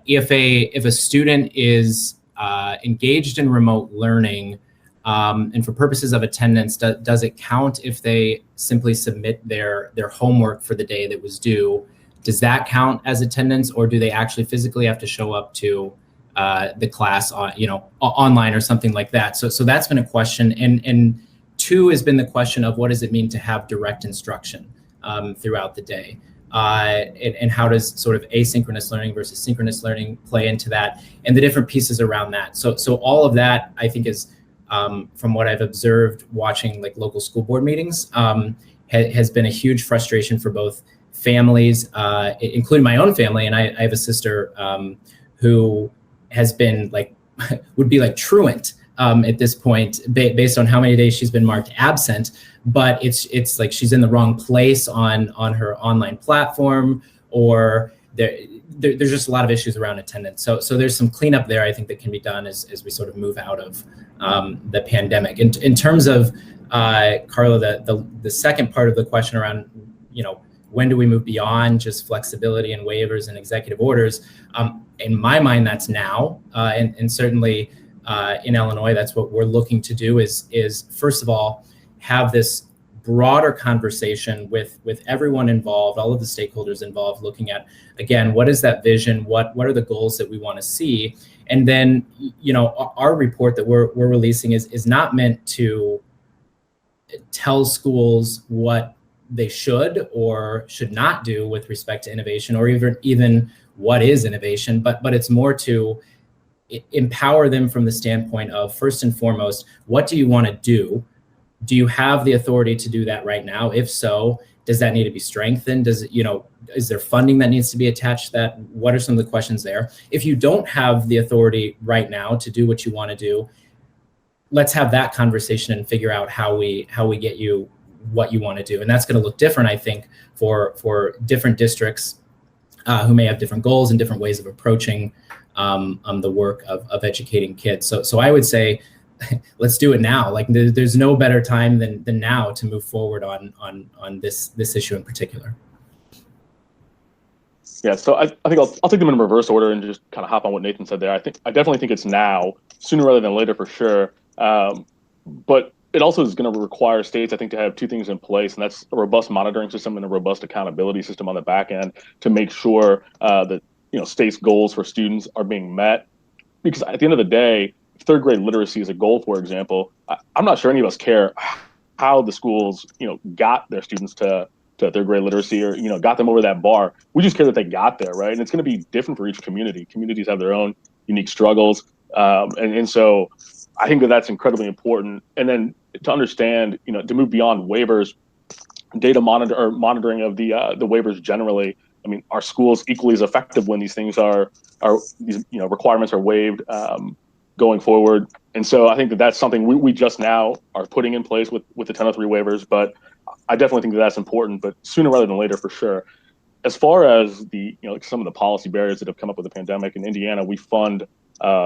[SPEAKER 5] if a student is engaged in remote learning, and for purposes of attendance, does it count if they simply submit their homework for the day that was due? Does that count as attendance, or do they actually physically have to show up to the class on, online or something like that? So that's been a question. And two has been the question of what does it mean to have direct instruction throughout the day? And how does sort of asynchronous learning versus synchronous learning play into that, and the different pieces around that. So all of that, I think, is from what I've observed watching like local school board meetings, has been a huge frustration for both families, including my own family. And I have a sister who has been like, would be like truant at this point, based on how many days she's been marked absent. But it's like she's in the wrong place on her online platform, or there's just a lot of issues around attendance. So there's some cleanup there, I think, that can be done as we sort of move out of the pandemic. In terms of Karla, the second part of the question around, when do we move beyond just flexibility and waivers and executive orders? In my mind, that's now, and certainly in Illinois, that's what we're looking to do. Is first of all have this broader conversation with everyone involved, all of the stakeholders involved, looking at, again, what is that vision? What are the goals that we want to see? And then, our report that we're releasing is not meant to tell schools what they should or should not do with respect to innovation, or even what is innovation, but it's more to empower them from the standpoint of, first and foremost, what do you want to do? Do you have the authority to do that right now? If so, does that need to be strengthened? Does it, is there funding that needs to be attached to that? What are some of the questions there? If you don't have the authority right now to do what you want to do, let's have that conversation and figure out how we get you what you want to do. And that's going to look different, I think, for different districts who may have different goals and different ways of approaching the work of educating kids. So I would say, let's do it now. Like there's no better time than now to move forward on this issue in particular.
[SPEAKER 2] Yeah, so I think I'll take them in reverse order and just kind of hop on what Nathan said there. I definitely think it's now, sooner rather than later, for sure. But it also is going to require states, I think, to have two things in place, and that's a robust monitoring system and a robust accountability system on the back end to make sure that states' goals for students are being met. Because at the end of the day, third grade literacy is a goal, for example. I'm not sure any of us care how the schools got their students to third grade literacy, or got them over that bar. We just care that they got there, right? And it's going to be different for each community. Communities have their own unique struggles, and so I think that's incredibly important. And then to understand, to move beyond waivers, data monitoring of the waivers generally. I mean, are schools equally as effective when these things these requirements are waived going forward? And so I think that's something we just now are putting in place with the 1003 waivers. But I definitely think that's important, but sooner rather than later, for sure. As far as the some of the policy barriers that have come up with the pandemic in Indiana, we fund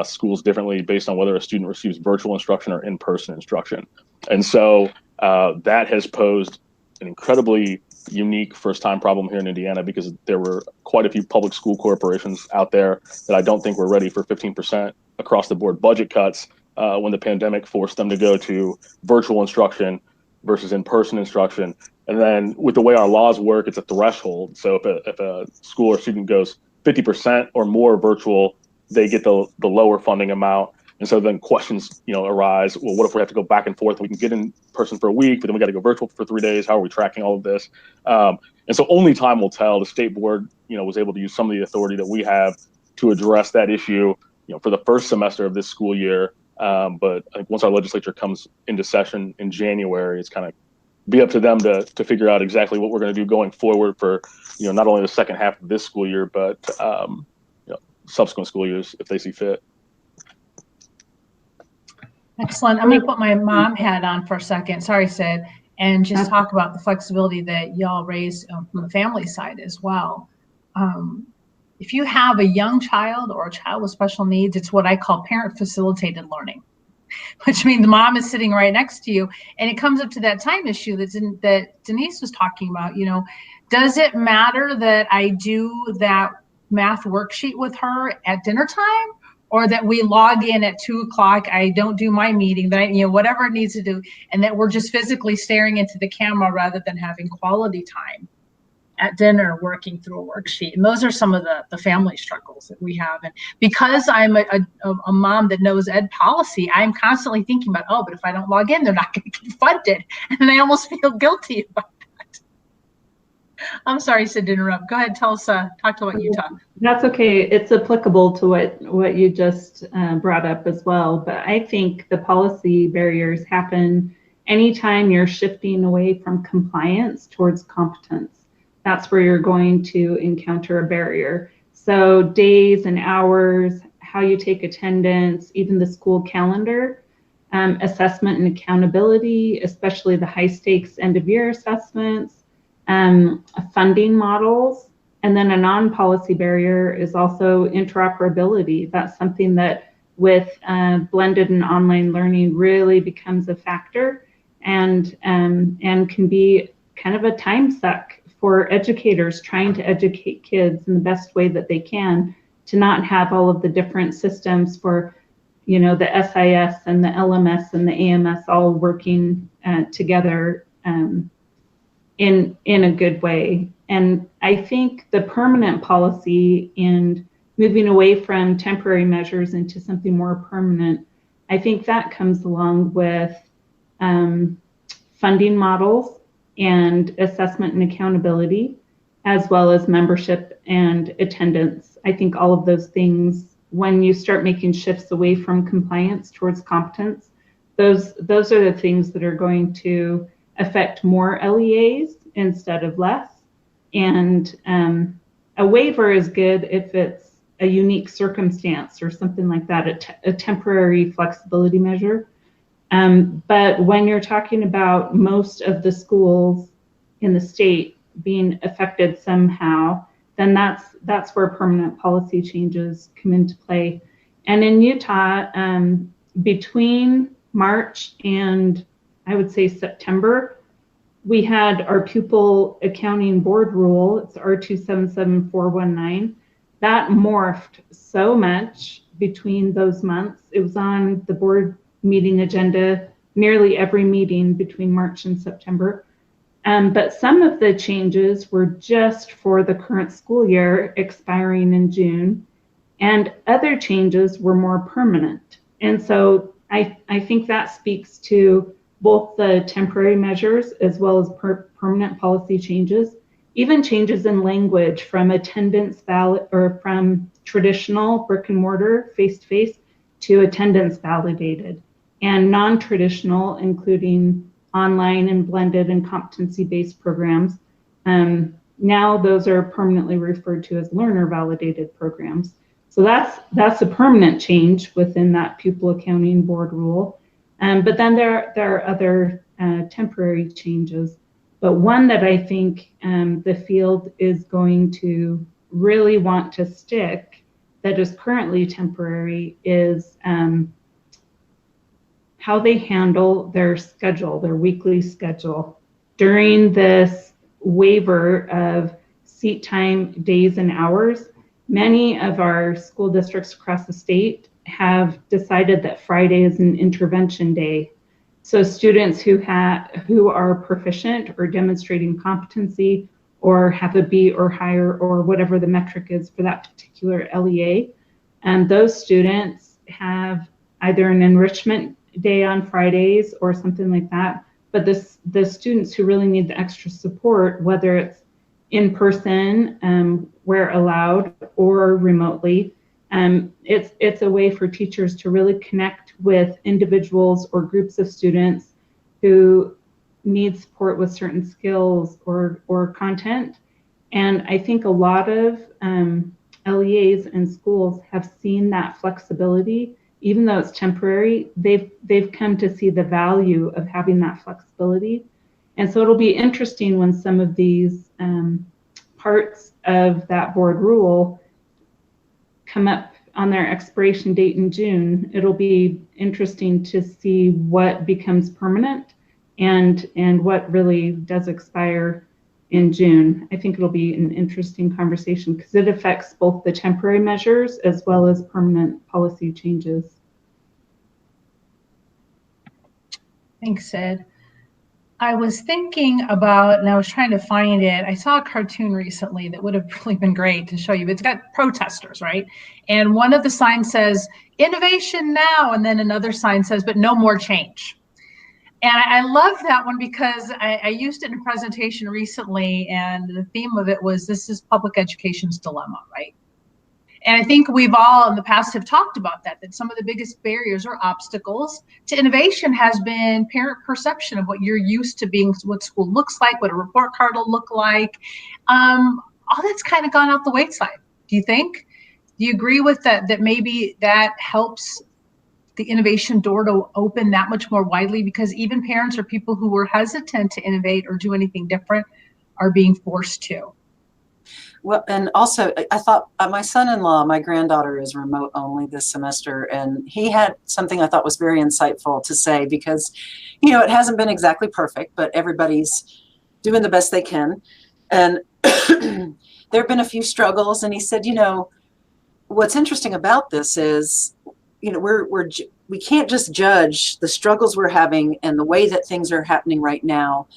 [SPEAKER 2] schools differently based on whether a student receives virtual instruction or in-person instruction. And so that has posed an incredibly unique first-time problem here in Indiana, because there were quite a few public school corporations out there that I don't think were ready for 15% across the board budget cuts when the pandemic forced them to go to virtual instruction versus in-person instruction. And then with the way our laws work, it's a threshold. So if a school or student goes 50% or more virtual, they get the lower funding amount. And so then questions, arise. Well, what if we have to go back and forth? We can get in person for a week, but then we got to go virtual for 3 days. How are we tracking all of this? And so only time will tell. The state board, was able to use some of the authority that we have to address that issue, for the first semester of this school year. But I think once our legislature comes into session in January, it's kind of be up to them to figure out exactly what we're going to do going forward for, not only the second half of this school year, but subsequent school years if they see fit.
[SPEAKER 1] Excellent. I'm going to put my mom hat on for a second. Sorry, Sid, and just talk about the flexibility that y'all raised from the family side as well. if you have a young child or a child with special needs, it's what I call parent facilitated learning, which means the mom is sitting right next to you. And it comes up to that time issue that Denise was talking about. You know, does it matter that I do that math worksheet with her at dinner time, or that we log in at 2 o'clock, I don't do my meeting, that whatever it needs to do, and that we're just physically staring into the camera rather than having quality time at dinner working through a worksheet? And those are some of the family struggles that we have. And because I'm a mom that knows ed policy, I'm constantly thinking about, oh, but if I don't log in, they're not going to get funded. And I almost feel guilty about that. I'm sorry, Sid, to interrupt. Go ahead, tell us, talk about Utah.
[SPEAKER 3] That's okay. It's applicable to what you just brought up as well. But I think the policy barriers happen anytime you're shifting away from compliance towards competence. That's where you're going to encounter a barrier. So days and hours, how you take attendance, even the school calendar, assessment and accountability, especially the high stakes end of year assessments, funding models. And then a non-policy barrier is also interoperability. That's something that with blended and online learning really becomes a factor, and can be kind of a time suck for educators trying to educate kids in the best way that they can, to not have all of the different systems for, the SIS and the LMS and the AMS all working together in a good way. And I think the permanent policy and moving away from temporary measures into something more permanent, I think that comes along with funding models and assessment and accountability, as well as membership and attendance. I think all of those things, when you start making shifts away from compliance towards competence, those are the things that are going to affect more LEAs instead of less. And a waiver is good if it's a unique circumstance or something like that, a temporary flexibility measure. But when you're talking about most of the schools in the state being affected somehow, then that's where permanent policy changes come into play. And in Utah, between March and I would say September, we had our pupil accounting board rule. It's R277419. That morphed so much between those months. It was on the board meeting agenda nearly every meeting between March and September. But some of the changes were just for the current school year expiring in June, and other changes were more permanent. And so I think that speaks to both the temporary measures as well as permanent policy changes, even changes in language from attendance valid or from traditional brick and mortar face-to-face to attendance validated, and non-traditional, including online and blended and competency-based programs. Now those are permanently referred to as learner validated programs. So that's a permanent change within that pupil accounting board rule. But then there are other temporary changes. But one that I think the field is going to really want to stick, that is currently temporary, is how they handle their schedule, their weekly schedule. During this waiver of seat time, days, and hours, many of our school districts across the state have decided that Friday is an intervention day. So students who are proficient or demonstrating competency or have a B or higher or whatever the metric is for that particular LEA, and those students have either an enrichment day on Fridays or something like that. But the students who really need the extra support, whether it's in person, where allowed, or remotely, it's a way for teachers to really connect with individuals or groups of students who need support with certain skills or content. And I think a lot of LEAs and schools have seen that flexibility. Even though it's temporary, they've come to see the value of having that flexibility. And so it'll be interesting when some of these parts of that board rule come up on their expiration date in June, it'll be interesting to see what becomes permanent and what really does expire in June. I think it'll be an interesting conversation because it affects both the temporary measures as well as permanent policy changes.
[SPEAKER 1] Thanks, Ed. I was thinking about, and I was trying to find it. I saw a cartoon recently that would have really been great to show you. It's got protesters, right? And one of the signs says, innovation now. And then another sign says, but no more change. And I love that one because I used it in a presentation recently. And the theme of it was, this is public education's dilemma, right? And I think we've all in the past have talked about that some of the biggest barriers or obstacles to innovation has been parent perception of what you're used to being, what school looks like, what a report card will look like. All that's kind of gone out the wayside. Do you think? Do you agree with that, that maybe that helps the innovation door to open that much more widely, because even parents or people who were hesitant to innovate or do anything different are being forced to?
[SPEAKER 4] Well, and also I thought my son-in-law, my granddaughter is remote only this semester, and he had something I thought was very insightful to say, because, you know, it hasn't been exactly perfect, but everybody's doing the best they can. And there have been a few struggles, and he said, you know, what's interesting about this is, you know, we can't just judge the struggles we're having and the way that things are happening right now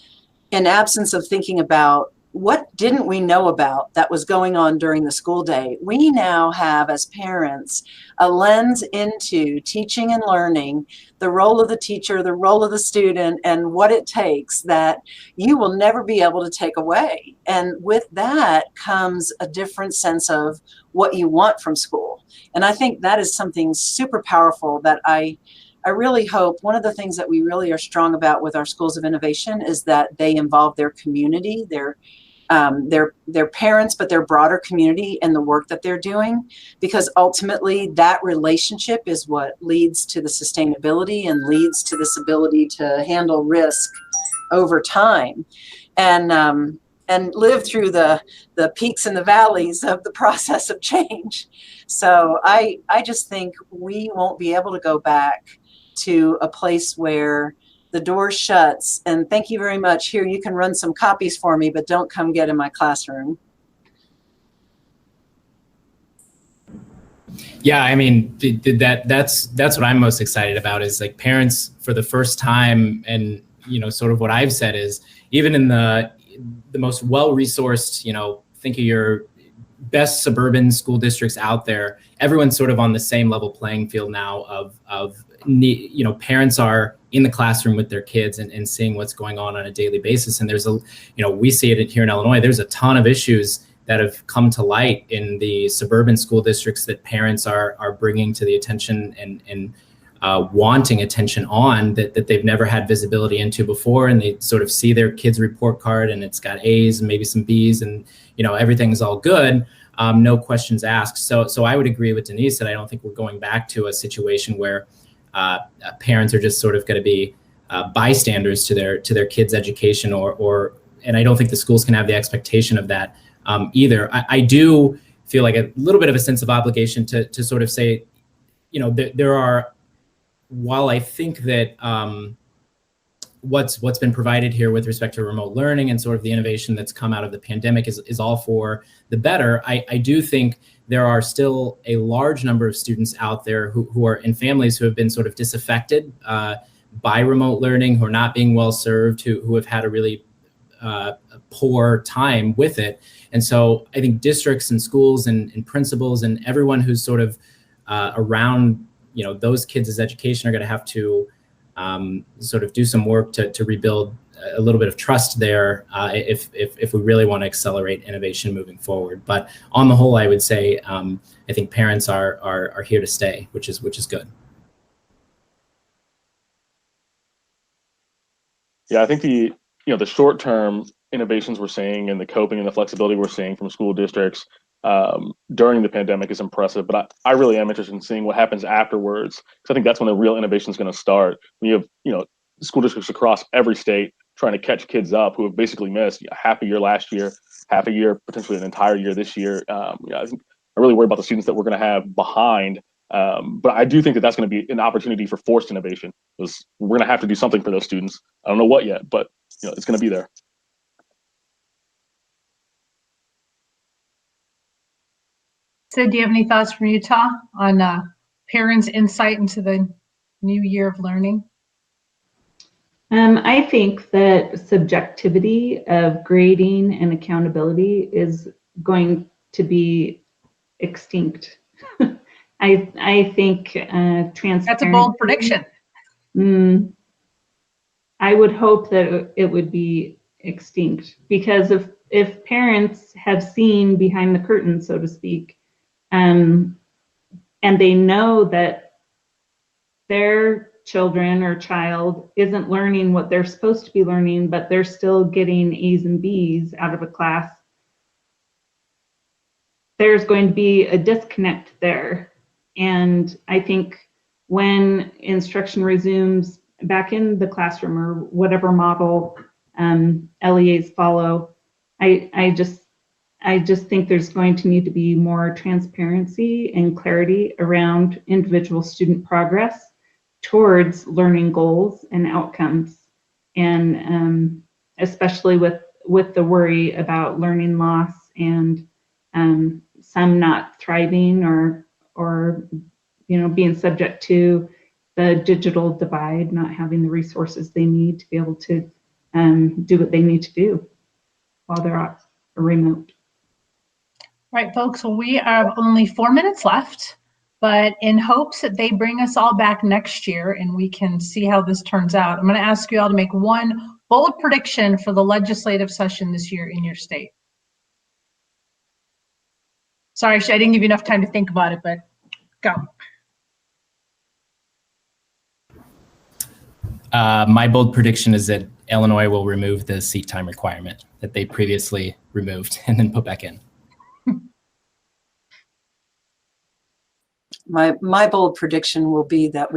[SPEAKER 4] in absence of thinking about what didn't we know about that was going on during the school day. We now have, as parents, a lens into teaching and learning, the role of the teacher, the role of the student, and what it takes that you will never be able to take away. And with that comes a different sense of what you want from school. And I think that is something super powerful that I really hope. One of the things that we really are strong about with our schools of innovation is that they involve their community, their parents, but their broader community in the work that they're doing, because ultimately that relationship is what leads to the sustainability and leads to this ability to handle risk over time and live through the peaks and the valleys of the process of change. So I just think we won't be able to go back to a place where the door shuts and thank you very much, here you can run some copies for me, but don't come get in my classroom.
[SPEAKER 5] Yeah, I mean, that's what I'm most excited about, is like parents for the first time. And, you know, sort of what I've said is, even in the most well-resourced, you know, think of your best suburban school districts out there, everyone's sort of on the same level playing field now of you know, parents are in the classroom with their kids and seeing what's going on a daily basis. And there's you know, we see it here in Illinois, there's a ton of issues that have come to light in the suburban school districts that parents are bringing to the attention and wanting attention on, that they've never had visibility into before. And they sort of see their kid's report card and it's got A's and maybe some B's and, you know, everything's all good. No questions asked. So I would agree with Denise that I don't think we're going back to a situation where parents are just sort of going to be bystanders to their kids' education, and I don't think the schools can have the expectation of that either. I do feel like a little bit of a sense of obligation to sort of say, you know, there are, while I think that what's been provided here with respect to remote learning and sort of the innovation that's come out of the pandemic is all for the better, I do think there are still a large number of students out there who are in families who have been sort of disaffected by remote learning, who are not being well served, who have had a really poor time with it. And so I think districts and schools and principals and everyone who's sort of around, you know, those kids' education are going to have to sort of do some work to rebuild a little bit of trust there if we really want to accelerate innovation moving forward. But on the whole, I would say I think parents are here to stay, which is good.
[SPEAKER 2] Yeah, I think the short-term innovations we're seeing and the coping and the flexibility we're seeing from school districts during the pandemic is impressive, but I really am interested in seeing what happens afterwards, because I think that's when the real innovation is going to start. When you have, you know, school districts across every state trying to catch kids up who have basically missed half a year last year, half a year, potentially an entire year this year. I think I really worry about the students that we're going to have behind. But I do think that that's going to be an opportunity for forced innovation, because we're going to have to do something for those students. I don't know what yet, but it's going to be there.
[SPEAKER 1] So do you have any thoughts from Utah on parents' insight into the new year of learning?
[SPEAKER 3] I think that subjectivity of grading and accountability is going to be extinct. I think transparency.
[SPEAKER 1] That's a bold prediction.
[SPEAKER 3] I would hope that it would be extinct, because if parents have seen behind the curtain, so to speak, and they know that their children or child isn't learning what they're supposed to be learning, but they're still getting A's and B's out of a class, there's going to be a disconnect there. And I think when instruction resumes back in the classroom, or whatever model LEAs follow, I just think there's going to need to be more transparency and clarity around individual student progress towards learning goals and outcomes, and especially with the worry about learning loss and some not thriving or being subject to the digital divide, not having the resources they need to be able to do what they need to do while they're remote.
[SPEAKER 1] Right, folks, well, we have only 4 minutes left, but in hopes that they bring us all back next year and we can see how this turns out, I'm going to ask you all to make one bold prediction for the legislative session this year in your state. Sorry, I didn't give you enough time to think about it, but go.
[SPEAKER 5] My bold prediction is that Illinois will remove the seat time requirement that they previously removed and then put back in.
[SPEAKER 4] My bold prediction will be that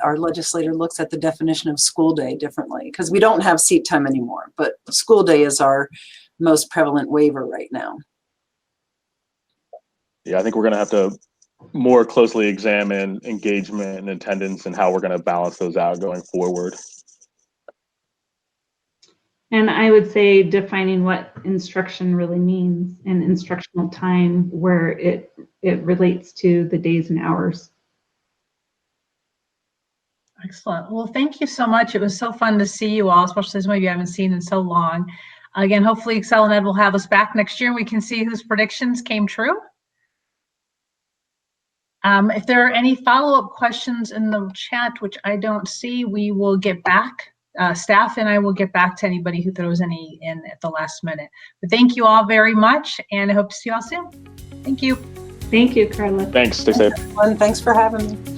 [SPEAKER 4] our legislator looks at the definition of school day differently, because we don't have seat time anymore, but school day is our most prevalent waiver right now.
[SPEAKER 2] Yeah, I think we're going to have to more closely examine engagement and attendance and how we're going to balance those out going forward.
[SPEAKER 3] And I would say defining what instruction really means, and instructional time where it relates to the days and hours.
[SPEAKER 1] Excellent. Well, thank you so much. It was so fun to see you all, especially some of you I haven't seen in so long. Again, hopefully ExcelinEd will have us back next year and we can see whose predictions came true. If there are any follow-up questions in the chat, which I don't see, we will get back. Staff and I will get back to anybody who throws any in at the last minute. But thank you all very much, and I hope to see you all soon. Thank you.
[SPEAKER 3] Thank you, Karla.
[SPEAKER 2] Thanks. Stay safe.
[SPEAKER 4] Thanks for having me.